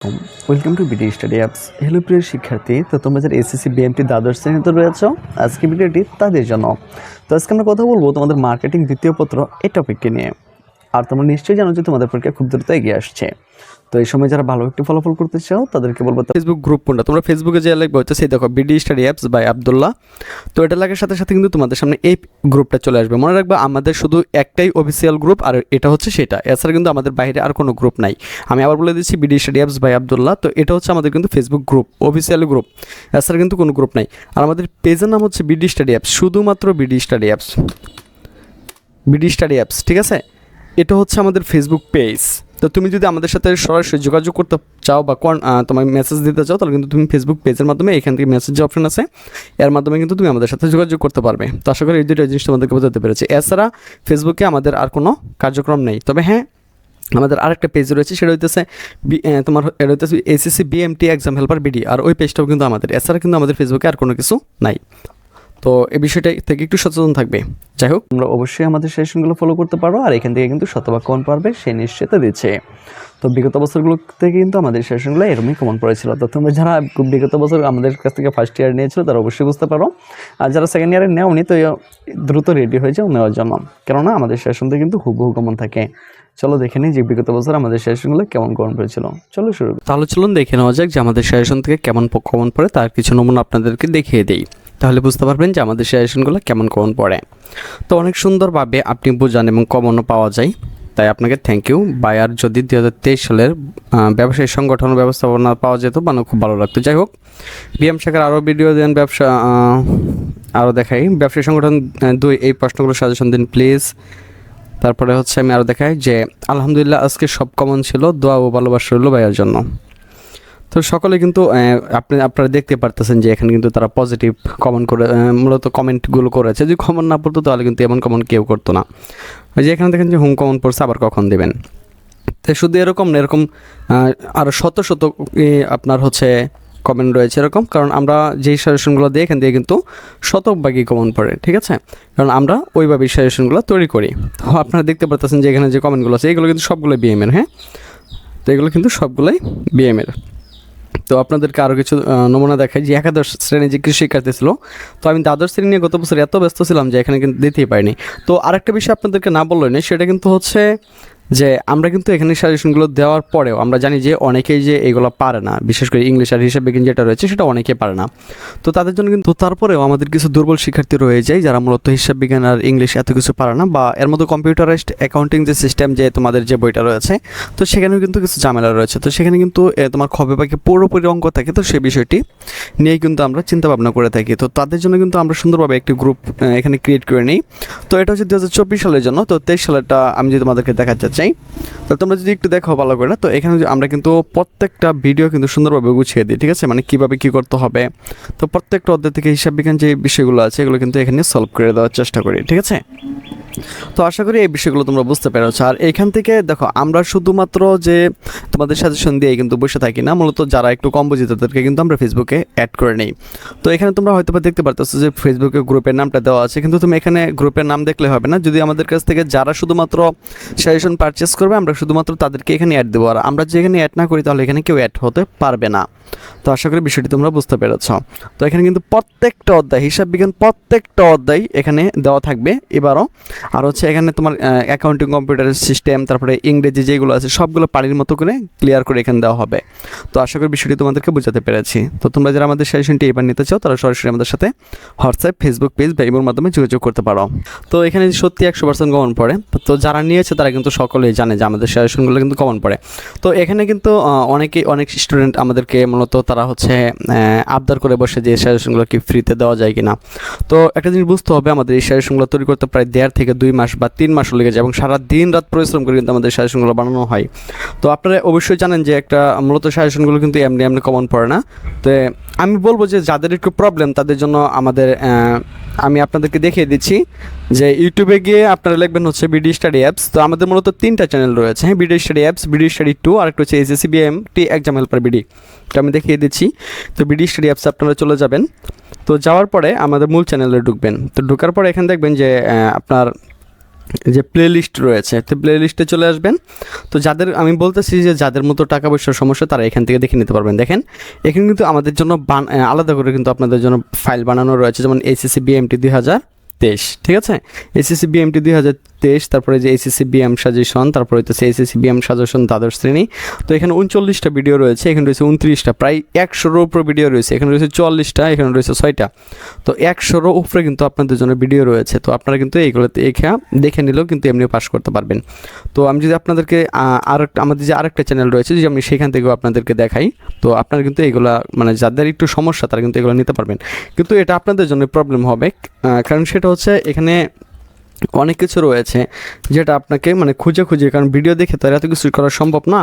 Welcome to BD study apps. Hello প্রিয় শিক্ষার্থী, তো তোমরা যারা এসএসসি বিএমটি দ্বাদশ শ্রেণীতে রয়েছ, আজকে ভিডিওটি তাদের জন্য। তো আজকে আমরা কথা বলবো তোমাদের মার্কেটিং দ্বিতীয় পত্র এই টপিকটি নিয়ে। আর তোমরা নিশ্চয়ই জানো যে তোমাদের পরীক্ষা খুব দ্রুত এগিয়ে আসছে। তো এই সময় যারা ভালো একটি ফলাফল করতে চাও তাদেরকে বলবো ফেসবুক গ্রুপ কোনটা। তোমরা ফেসবুকে যে লিখবে হচ্ছে সেই দেখো BD study apps by Abdullah. তো এটা লাগার সাথে সাথে কিন্তু তোমাদের সামনে এই গ্রুপটা চলে আসবে। মনে রাখবে আমাদের শুধু একটাই অফিসিয়াল গ্রুপ, আর এটা হচ্ছে সেটা। এছাড়া কিন্তু আমাদের বাইরে আর কোনো গ্রুপ নাই। আমি আবার বলে দিচ্ছি BD study apps by Abdullah. তো এটা হচ্ছে আমাদের কিন্তু ফেসবুক গ্রুপ, অফিসিয়াল গ্রুপ। এছাড়া কিন্তু কোনো গ্রুপ নাই। আর আমাদের পেজের নাম হচ্ছে বিডি স্টাডি অ্যাপস, শুধুমাত্র BD study apps, BD study apps, ঠিক আছে। এটা হচ্ছে আমাদের ফেসবুক পেজ। তো তুমি যদি আমাদের সাথে সরাসরি যোগাযোগ করতে চাও বা তোমার মেসেজ দিতে চাও, তাহলে কিন্তু তুমি ফেসবুক পেজের মাধ্যমে এখান থেকে মেসেজ যে অপশন আছে এর মাধ্যমে কিন্তু তুমি আমাদের সাথে যোগাযোগ করতে পারবে। তো আশা করি এই দুটো জিনিস তোমাদেরকে বোঝাতে পেরেছি। এছাড়া ফেসবুকে আমাদের আর কোনো কার্যক্রম নেই। তবে হ্যাঁ, আমাদের আরেকটা পেজ রয়েছে, সেটা হইতেছে তোমার এটা হইতেছে SSC BMT exam helper BD, আর ওই পেজটাও কিন্তু আমাদের। এছাড়া কিন্তু আমাদের ফেসবুকে আর কোনো কিছু নাই। তো এই বিষয়টা থেকে একটু সচেতন থাকবে। যাই হোক, তোমরা অবশ্যই আমাদের সেশনগুলো ফলো করতে পারো, আর এখান থেকে কিন্তু শতভাগ কমন পারবে সেই নিশ্চয়তা দিচ্ছে। তো বিগত বছরগুলো থেকে কিন্তু আমাদের সেশনগুলো এরকমই কমন পড়েছিল। তো তোমরা যারা বিগত বছর আমাদের কাছ থেকে ফার্স্ট ইয়ার নিয়েছিল তারা অবশ্যই বুঝতে পারো, আর যারা সেকেন্ড ইয়ারে নেওনি তো দ্রুত রেডি হয়ে যাও নেওয়ার জন্য, কেননা আমাদের সেশন থেকে কিন্তু হুবহু কমন থাকে। চলো দেখে নিই যে বিগত বছর আমাদের সেশনগুলো কেমন কমন পড়েছিল। চলো শুরু। তাহলে চলুন দেখে নেওয়া যাক যে আমাদের সেশন থেকে কেমন কমন পড়ে, তার কিছু নমুনা আপনাদেরকে দেখিয়ে দিই। তাহলে বুঝতে পারবেন যে আমাদের সেশনগুলো কেমন কমন পড়ে। তো অনেক সুন্দরভাবে আপনি বোঝান এবং কমনও পাওয়া যায়, তাই আপনাকে থ্যাংক ইউ। বায়ার যদি 2023 সালের ব্যবসায়ী সংগঠন ব্যবস্থাপনা পাওয়া যেত মানে খুব ভালো লাগতো। যাই হোক, বিএম শাখার আরও ভিডিও দেন, ব্যবসা আরও দেখাই ব্যবসায়ী সংগঠন 2 এই প্রশ্নগুলো সাজেশন দিন প্লিজ। তারপরে হচ্ছে আমি আরও দেখাই যে আলহামদুলিল্লাহ আজকে সব কমন ছিল, দোয়া ও ভালোবাসা রইল ভাইয়ার জন্য। তো সকলে কিন্তু আপনারা দেখতে পারতেছেন যে এখানে কিন্তু তারা পজিটিভ কমেন্ট করে মূলত কমেন্টগুলো করেছে। যদি কমন না পড়তো তাহলে কিন্তু এমন কমন কেউ করতো না। ওই যে এখানে দেখেন যে হুম কমন পড়ছে, আবার কখন দেবেন। তো শুধু এরকম না, এরকম আরও শত শত আপনার হচ্ছে কমেন্ট রয়েছে এরকম, কারণ আমরা যেই সাজেশনগুলো দিই এখান থেকে কিন্তু শতভাগই কমন পড়ে, ঠিক আছে। কারণ আমরা ওইভাবেই সাজেশনগুলো তৈরি করি। তো আপনারা দেখতে পারতেছেন যে এখানে যে কমেন্টগুলো আছে এগুলো কিন্তু সবগুলোই বিএমের। হ্যাঁ, তো এগুলো কিন্তু সবগুলোই বিএমের। তো আপনাদেরকে আরও কিছু নমুনা দেখাই যে একাদশ শ্রেণী যে কৃষি শিক্ষার্থী ছিল। তো আমি দ্বাদশ শ্রেণী নিয়ে গত বছর এত ব্যস্ত ছিলাম যে এখানে কিন্তু দিতেই পারিনি। তো আরেকটা বিষয় আপনাদেরকে না বললেই নেই, সেটা কিন্তু হচ্ছে যে আমরা কিন্তু এখানে সাজেশনগুলো দেওয়ার পরেও আমরা জানি যে অনেকেই যে এগুলো পারে না, বিশেষ করে ইংলিশ আর হিসাব বিজ্ঞান যেটা রয়েছে সেটা অনেকেই পারে না। তো তাদের জন্য কিন্তু তারপরেও আমাদের কিছু দুর্বল শিক্ষার্থী রয়ে যায় যারা মূলত হিসাব বিজ্ঞান আর ইংলিশ এত কিছু পারে না, বা এর মধ্যে কম্পিউটারাইজড অ্যাকাউন্টিং যে সিস্টেম যে তোমাদের যে বইটা রয়েছে, তো সেখানেও কিন্তু কিছু ঝামেলা রয়েছে। তো সেখানে কিন্তু তোমার খবে পাখি পুরোপুরি অঙ্ক থাকে। তো সেই বিষয়টি নিয়েই কিন্তু আমরা চিন্তা ভাবনা করে থাকি। তো তাদের জন্য কিন্তু আমরা সুন্দরভাবে একটি গ্রুপ এখানে ক্রিয়েট করে নিই। তো এটা হচ্ছে 2024 সালের জন্য। তো 23 সালেরটা আমি যদি তোমাদেরকে দেখাতে চাই, তো তোমরা যদি একটু দেখো ভালো করে, তো এখানে আমরা কিন্তু প্রত্যেকটা ভিডিও কিন্তু সুন্দরভাবে গুছিয়ে দিই, ঠিক আছে। মানে কীভাবে কী করতে হবে, তো প্রত্যেকটা অধ্যায় থেকে হিসাব বিজ্ঞান যে বিষয়গুলো আছে এগুলো কিন্তু এখানে সলভ করে দেওয়ার চেষ্টা করি, ঠিক আছে। তো আশা করি এই বিষয়গুলো তোমরা বুঝতে পেরেছো। আর এখান থেকে দেখো আমরা শুধুমাত্র যে তোমাদের সাজেশন দিয়ে কিন্তু বসে থাকি না, মূলত যারা একটু কম বুঝি তাদেরকে কিন্তু আমরা ফেসবুকে অ্যাড করে নিই। তো এখানে তোমরা হয়তো বা দেখতে পারতেছো যে ফেসবুকে গ্রুপের নামটা দেওয়া আছে, কিন্তু তুমি এখানে গ্রুপের নাম দেখলে হবে না। যদি আমাদের কাছ থেকে যারা শুধুমাত্র সাজেশন পারচেস করবে আমরা শুধুমাত্র তাদেরকে এখানে অ্যাড দেবো, আর আমরা যে এখানে অ্যাড না করি তাহলে এখানে কেউ অ্যাড হতে পারবে না। তো আশা করি বিষয়টি তোমরা বুঝতে পেরেছ। তো এখানে কিন্তু প্রত্যেকটা অধ্যায় হিসাব বিজ্ঞান প্রত্যেকটা অধ্যায় এখানে দেওয়া থাকবে এবারও। আর হচ্ছে এখানে তোমার অ্যাকাউন্টিং কম্পিউটারের সিস্টেম, তারপরে ইংরেজি যেগুলো আছে সবগুলো পানির মতো করে ক্লিয়ার করে এখানে দেওয়া হবে। তো আশা করি বিষয়টি তোমাদেরকে বোঝাতে পেরেছি। তো তোমরা যারা আমাদের সেশনটি এবার নিতে চাও তারা সরাসরি আমাদের সাথে হোয়াটসঅ্যাপ, ফেসবুক পেজ বা ইমোর মাধ্যমে যোগাযোগ করতে পারো। তো এখানে সত্যি 100% কমন পড়ে। তো যারা নিয়েছে তারা কিন্তু সকলেই জানে যে আমাদের সেশনগুলো কিন্তু কমন পড়ে। তো এখানে কিন্তু অনেক স্টুডেন্ট আমাদেরকে মূলত তারা হচ্ছে আবদার করে বসে যে সাজেশনগুলো কি ফ্রিতে দেওয়া যায় কিনা। তো একটা জিনিস বুঝতে হবে, আমাদের এই সাজেশনগুলো তৈরি করতে প্রায় 1.5 থেকে 2 মাস বা 3 মাসও লেগে যায়, এবং সারা দিন রাত পরিশ্রম করে কিন্তু আমাদের সাজেশনগুলো বানানো হয়। তো আপনারা অবশ্যই জানেন যে একটা মূলত সাজেশনগুলো কিন্তু এমনি কমন পড়ে না। তো আমি বলবো যে যাদের একটু প্রবলেম তাদের জন্য আমাদের আমি আপনাদেরকে দেখিয়ে দিচ্ছি যে ইউটিউবে গিয়ে আপনারা লিখবেন হচ্ছে বিডি স্টাডি অ্যাপস। তো আমাদের মূলত 3টা চ্যানেল রয়েছে, হ্যাঁ, BD study apps, BD study 2, আর একটা হচ্ছে SSC BMT exam helper BD. তো আমি দেখিয়ে দিচ্ছি। তো বিডি স্টাডি অ্যাপস আপনারা চলে যাবেন। তো যাওয়ার পরে আমাদের মূল চ্যানেলে ঢুকবেন। তো ঢোকার পরে এখানে দেখবেন যে আপনার যে প্লে লিস্ট রয়েছে, তো প্লে লিস্টে চলে আসবেন। তো যাদের আমি বলতেছি যে যাদের মতো টাকা পয়সার সমস্যা তারা এখান থেকে দেখে নিতে পারবেন। দেখেন এখানে কিন্তু আমাদের জন্য আলাদা করে কিন্তু আপনাদের জন্য ফাইল বানানো রয়েছে, যেমন এসএসসি বিএমটি 2023, ঠিক আছে, এসএসসি বিএমটি 2023, তারপরে যে এসএসসি বিএম সাজেশন, তারপরে হচ্ছে এসএসসি বিএম সাজেশন দ্বাদশ শ্রেণী। তো এখানে 39টা ভিডিও রয়েছে, এখানে রয়েছে 29টা, প্রায় 100-এর উপরে ভিডিও রয়েছে, এখানে রয়েছে 44টা, এখানে রয়েছে 6টা। তো 100-এর উপরে কিন্তু আপনাদের জন্য ভিডিও রয়েছে। তো আপনারা কিন্তু এইগুলোতে দেখে নিলেও কিন্তু এমনিও পাস করতে পারবেন। তো আমি যদি আপনাদেরকে আমাদের যে আরেকটা চ্যানেল রয়েছে, যে আমি সেখান থেকেও আপনাদেরকে দেখাই, তো আপনারা কিন্তু এইগুলা মানে যাদের একটু সমস্যা তারা কিন্তু এগুলো নিতে পারবেন। কিন্তু এটা আপনাদের জন্য প্রবলেম হবে, কারণ সেটা হচ্ছে এখানে অনেক কিছু রয়েছে যেটা আপনাকে মানে খুঁজে কারণ ভিডিও দেখে তো এত কিছু করা সম্ভব না।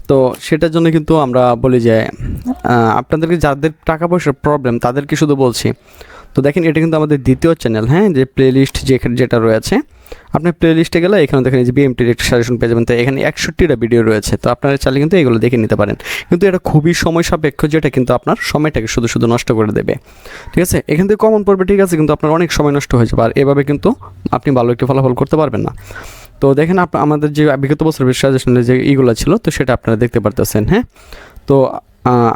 তো সেটার জন্য কিন্তু আমরা বলি যে আপনাদেরকে যাদের টাকা পয়সার প্রবলেম তাদেরকে শুধু বলছি। তো দেখেন এটা কিন্তু আমাদের দ্বিতীয় চ্যানেল, হ্যাঁ, যে প্লে লিস্ট যেটা রয়েছে, আপনি প্লে লিস্টে গেলে এখানে দেখেন যে বিএমটির একটা সাজেশন পেয়ে যাবেন। তো এখানে 61টা ভিডিও রয়েছে, তো আপনারা চাইলে কিন্তু এগুলো দেখে নিতে পারেন। কিন্তু এটা খুবই সময় সাপেক্ষ, যেটা কিন্তু আপনার সময়টাকে শুধু নষ্ট করে দেবে, ঠিক আছে। এখান থেকে কমন পড়বে, ঠিক আছে, কিন্তু আপনার অনেক সময় নষ্ট হয়ে যাবে, আর এভাবে কিন্তু আপনি ভালো একটি ফলাফল করতে পারবেন না। তো দেখেন আমাদের যে বিগত বছরের সাজেশনের যে ইগুলো ছিল, তো সেটা আপনারা দেখতে পারতেছেন, হ্যাঁ। তো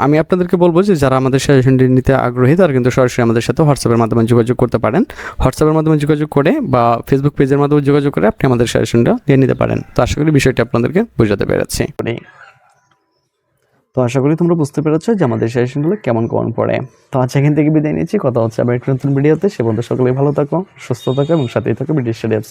আমি আপনাদেরকে বলবো যে যারা আমাদের সাজেশনটি নিতে আগ্রহী তারা কিন্তু সরাসরি আমাদের সাথে হোয়াটসঅ্যাপের মাধ্যমে যোগাযোগ করতে পারেন। হোয়াটসঅ্যাপের মাধ্যমে যোগাযোগ করে বা ফেসবুক পেজের মাধ্যমে যোগাযোগ করে আপনি আমাদের সাজেশনটা নিয়ে নিতে পারেন। তো আশা করি বিষয়টি আপনাদেরকে বোঝাতে পেরেছি। তো আশা করি তোমরা বুঝতে পেরেছো যে আমাদের সাজেশনগুলো কেমন পড়ে। তো আজ এখান থেকে বিদায় নিচ্ছি, কথা হচ্ছে আবার একটা নতুন ভিডিওতে। সে পর্যন্ত সকলেই ভালো থাকো, সুস্থ থাকো এবং সাথেই থাকো ব্রিটিশ স্টাডি অ্যাপস।